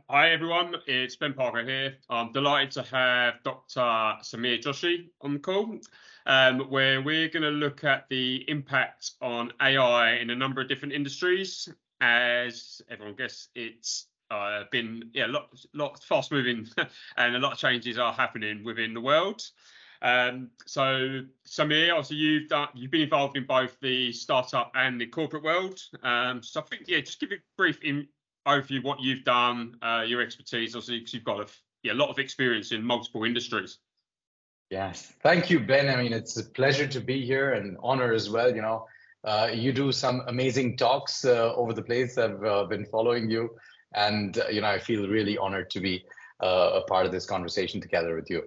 Hi everyone, it's Ben Parker here. I'm delighted to have Dr. Samir Joshi on the call, where we're going to look at the impact on AI in a number of different industries. As everyone guessed, it's been a lot fast moving, and a lot of changes are happening within the world. So Samir, obviously you've been involved in both the startup and the corporate world. So I think just give a brief overview what you've done, your expertise, obviously, because you've got a lot of experience in multiple industries. Yes, thank you, Ben. I mean, it's a pleasure to be here and honor as well. You do some amazing talks over the place. I've been following you, and I feel really honored to be a part of this conversation together with you.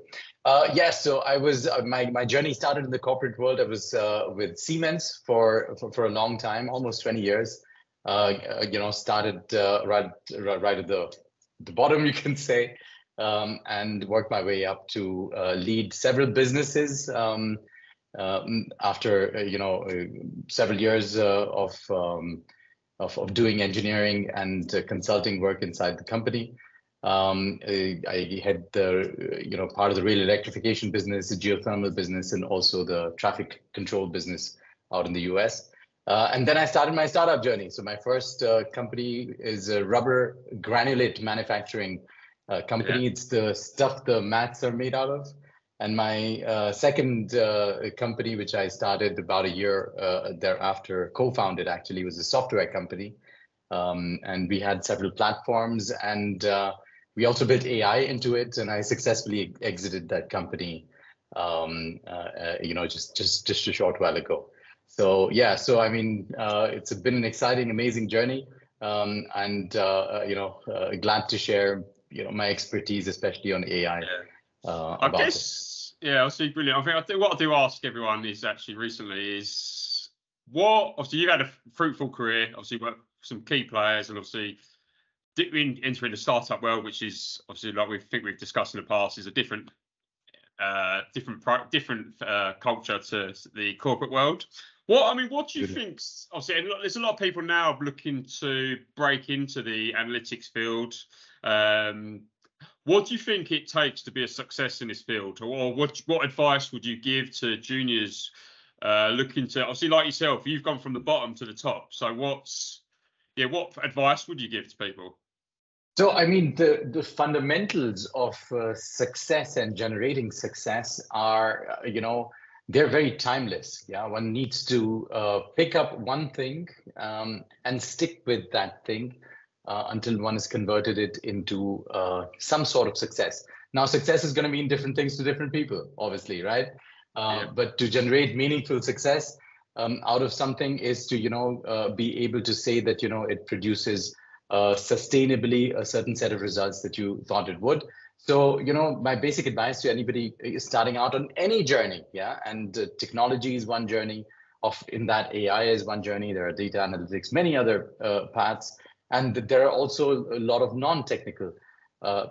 Yes, so I was my journey started in the corporate world. I was with Siemens for a long time, almost 20 years. Started right at the bottom, you can say, and worked my way up to lead several businesses after several years of doing engineering and consulting work inside the company. I had the part of the rail electrification business, the geothermal business, and also the traffic control business out in the US. And then I started my startup journey. So my first company is a rubber granulate manufacturing company. Yeah. It's the stuff the mats are made out of. And my second company, which I started about a year thereafter, co-founded actually, was a software company. And we had several platforms, and we also built AI into it. And I successfully exited that company, just a short while ago. So yeah, so I mean, it's been an exciting, amazing journey, and glad to share my expertise, especially on AI. I guess, obviously brilliant. I think what I do ask everyone is actually recently is obviously you've had a fruitful career, obviously worked with some key players, and obviously entering the startup world, which is obviously like we've discussed in the past, is a different culture to the corporate world. What do you think? Obviously, there's a lot of people now looking to break into the analytics field. What do you think it takes to be a success in this field, or what advice would you give to juniors looking to, obviously, like yourself, you've gone from the bottom to the top. So what advice would you give to people? So, I mean, the fundamentals of success and generating success are, they're very timeless. Yeah, one needs to pick up one thing and stick with that thing until one has converted it into some sort of success. Now, success is going to mean different things to different people, obviously, right? But to generate meaningful success out of something is to, be able to say that, it produces sustainably a certain set of results that you thought it would. So, my basic advice to anybody starting out on any journey, and technology is one journey, in that AI is one journey, there are data analytics, many other paths, and there are also a lot of non-technical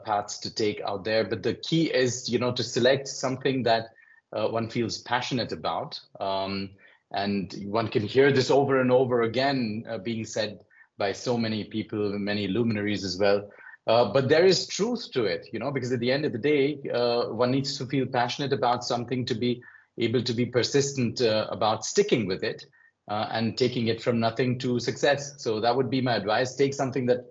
paths to take out there. But the key is, to select something that one feels passionate about. And one can hear this over and over again being said by so many people, many luminaries as well. But there is truth to it, because at the end of the day, one needs to feel passionate about something to be able to be persistent about sticking with it and taking it from nothing to success. So that would be my advice. Take something that,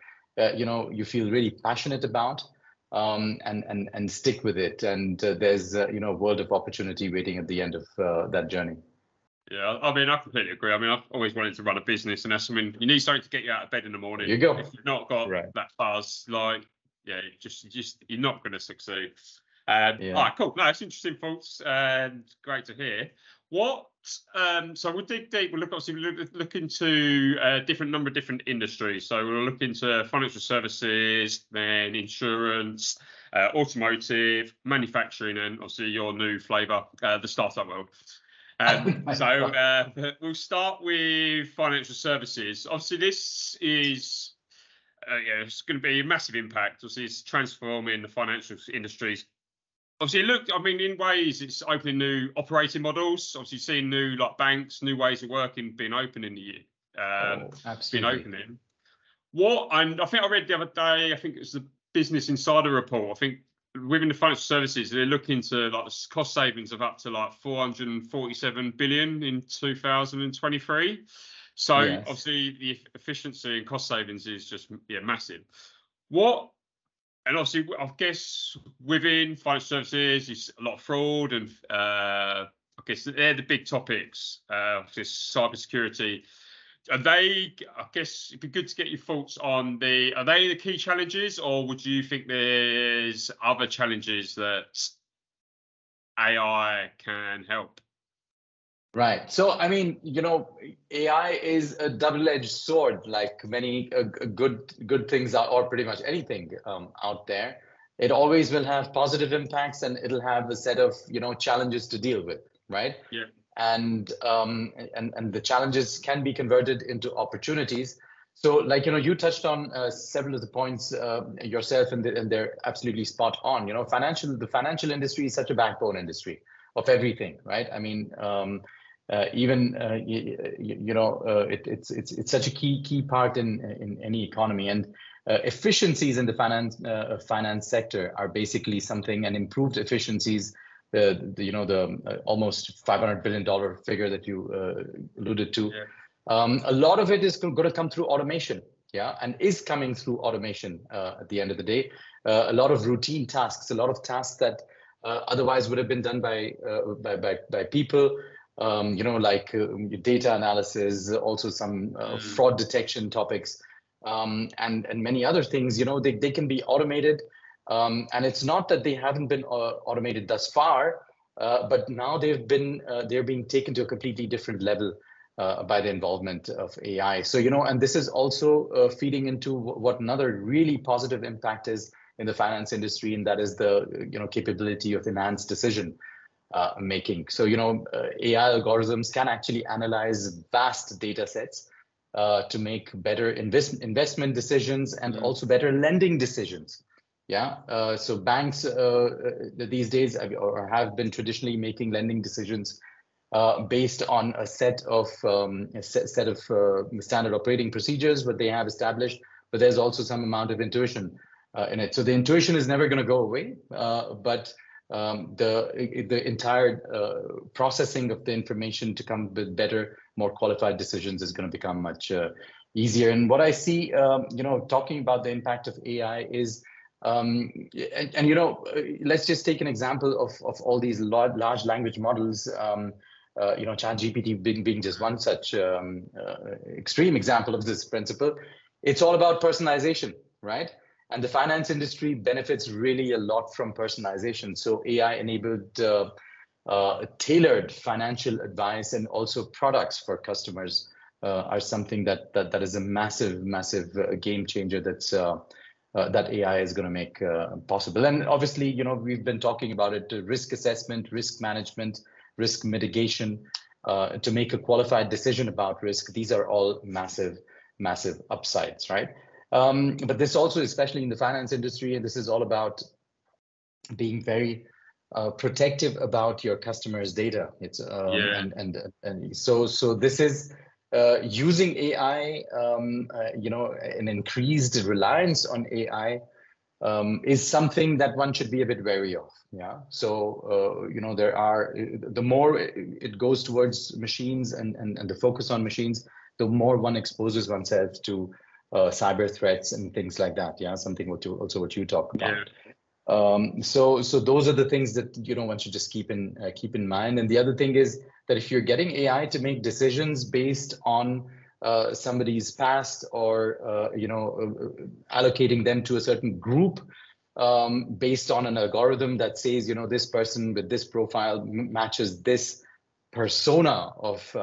you feel really passionate about and stick with it. And there's, a world of opportunity waiting at the end of that journey. Yeah, I mean, I completely agree. I mean, I've always wanted to run a business, and that's something you need something to get you out of bed in the morning. There you go. If you've not got that buzz, just you're not going to succeed. All right, cool. No, it's interesting thoughts and great to hear. So we'll dig deep. We'll look into number of different industries. So we'll look into financial services, then insurance, automotive, manufacturing, and obviously your new flavour, the startup world. We'll start with financial services. Obviously, this is it's going to be a massive impact. Obviously, it's transforming the financial industries. Obviously, in ways, it's opening new operating models. Obviously, seeing new banks, new ways of working being open in the year. Absolutely. Been opening. And I think I read the other day, I think it was Business Insider report. I think within the financial services, they're looking to like the cost savings of up to like 447 billion in 2023. So Yes. obviously the efficiency and cost savings is just massive. What, and obviously I guess within financial services is a lot of fraud, and I guess they're the big topics. Just cybersecurity. Are they, I guess it'd be good to get your thoughts on are they the key challenges, or would you think there's other challenges that AI can help? Right. So, I mean, AI is a double-edged sword, like many good things are, or pretty much anything out there. It always will have positive impacts, and it'll have a set of, challenges to deal with, right? Yeah. And the challenges can be converted into opportunities. So, like, you touched on several of the points yourself, and they're absolutely spot on. The financial industry is such a backbone industry of everything, right? I mean, it's such a key part in any economy, and efficiencies in the finance sector are basically something, and improved efficiencies. The almost $500 billion figure that you alluded to. Yeah. A lot of it is going to come through automation, and is coming through automation at the end of the day. A lot of routine tasks, a lot of tasks that otherwise would have been done by people. Like data analysis, also some fraud detection topics, and many other things. They can be automated. And it's not that they haven't been automated thus far, but now they're being taken to a completely different level by the involvement of AI. So, and this is also feeding into what another really positive impact is in the finance industry, and that is the capability of enhanced decision making. So, AI algorithms can actually analyze vast data sets to make better investment decisions, and also better lending decisions. So banks these days have been traditionally making lending decisions based on a set of standard operating procedures that they have established, but there's also some amount of intuition in it. So the intuition is never going to go away, but the entire processing of the information to come with better, more qualified decisions is going to become much easier. And what I see, talking about the impact of AI is, let's just take an example of all these large language models. ChatGPT being just one such extreme example of this principle. It's all about personalization, right? And the finance industry benefits really a lot from personalization. So AI-enabled tailored financial advice and also products for customers are something that is a massive game changer that AI is going to make possible. And obviously, we've been talking about it: risk assessment, risk management, risk mitigation, to make a qualified decision about risk. These are all massive upsides, right? But this also, especially in the finance industry, and this is all about being very protective about your customers' data. It's and so this is using AI. An increased reliance on AI is something that one should be a bit wary of. So the more it goes towards machines and the focus on machines, the more one exposes oneself to cyber threats and things like that. Something what you talk about. So those are the things that one should just keep in mind. And the other thing is that if you're getting AI to make decisions based on somebody's past, or allocating them to a certain group based on an algorithm that says this person with this profile matches this persona of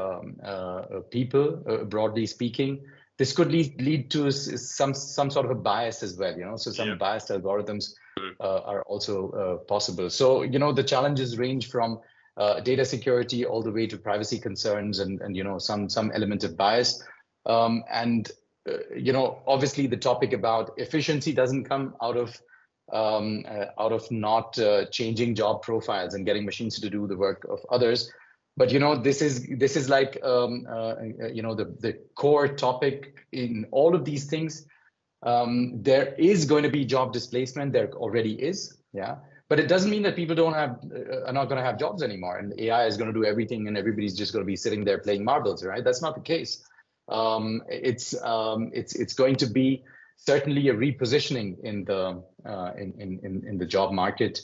people, broadly speaking, this could lead to some sort of a bias as well. So some biased algorithms are also possible. So the challenges range from data security all the way to privacy concerns and some element of bias. Obviously the topic about efficiency doesn't come out of not changing job profiles and getting machines to do the work of others. But this is like the core topic in all of these things. There is going to be job displacement. There already is, yeah. But it doesn't mean that people are not going to have jobs anymore, and AI is going to do everything, and everybody's just going to be sitting there playing marbles, right? That's not the case. It's going to be certainly a repositioning in the job market.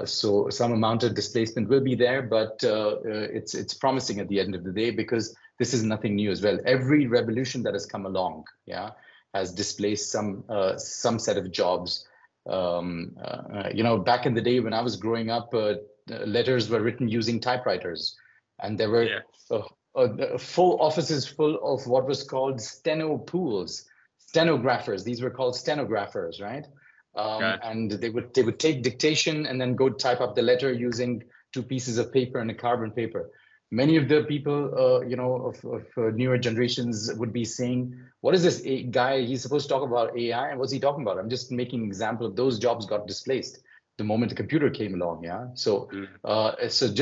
So some amount of displacement will be there, but it's promising at the end of the day, because this is nothing new as well. Every revolution that has come along, yeah, has displaced some set of jobs. Back in the day when I was growing up, letters were written using typewriters, and there were full offices full of what was called stenographers. These were called stenographers, right? And they would take dictation and then go type up the letter using 2 pieces of paper and a carbon paper. Many of the people, of newer generations would be saying, "What is this guy? He's supposed to talk about AI, and what's he talking about?" I'm just making an example of those jobs got displaced the moment the computer came along. Yeah, so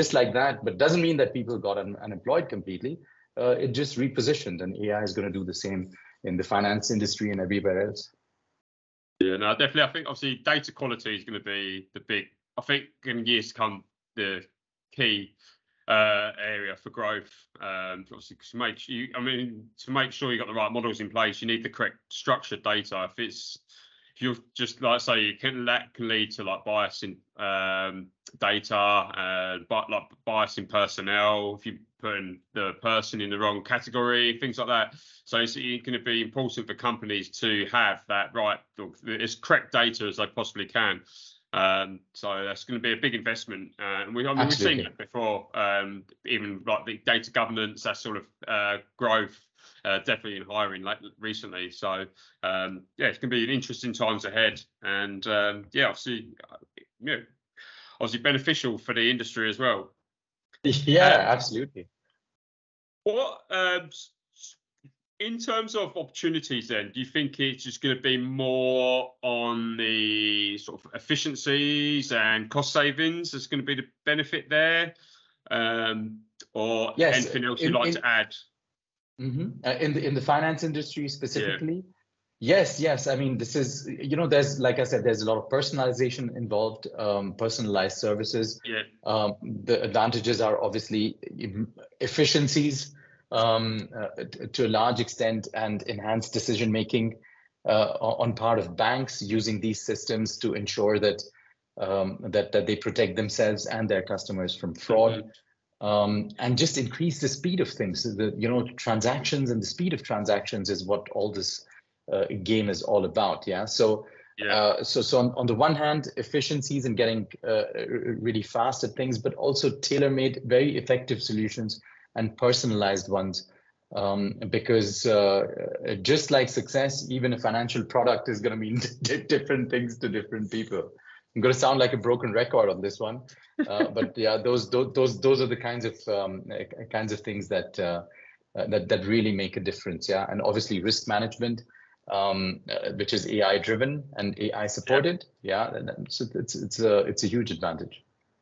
just like that, but doesn't mean that people got unemployed completely. It just repositioned, and AI is going to do the same in the finance industry and everywhere else. Yeah, no, definitely. I think obviously data quality is going to be the big, I think in years to come, the key area for growth. Obviously, to make sure you got the right models in place, you need the correct structured data. If you're just like say, that can lead to like bias in data, but like bias in personnel. If you putting the person in the wrong category, things like that. So it's going to be important for companies to have that right, as correct data as they possibly can. So that's going to be a big investment. And we've seen that before, even like the data governance, that sort of growth, definitely in hiring recently. So it's going to be interesting times ahead. And obviously beneficial for the industry as well. Yeah, absolutely. What in terms of opportunities, then, do you think it's just going to be more on the sort of efficiencies and cost savings that's going to be the benefit there, or anything else you'd like to add? In the finance industry specifically? Yes. I mean, this is, there's, like I said, there's a lot of personalization involved, personalized services. The advantages are obviously efficiencies to a large extent, and enhanced decision making on part of banks using these systems to ensure that that they protect themselves and their customers from fraud. And just increase the speed of things. Transactions and the speed of transactions is what all this game is all about. So on the one hand, efficiencies and getting really fast at things, but also tailor-made, very effective solutions and personalized ones, because just like success, even a financial product is going to mean different things to different people. I'm going to sound like a broken record on this one, but yeah, those are the kinds of things that that really make a difference. Yeah, and obviously risk management, which is AI driven and AI supported. Yeah, so it's a huge advantage.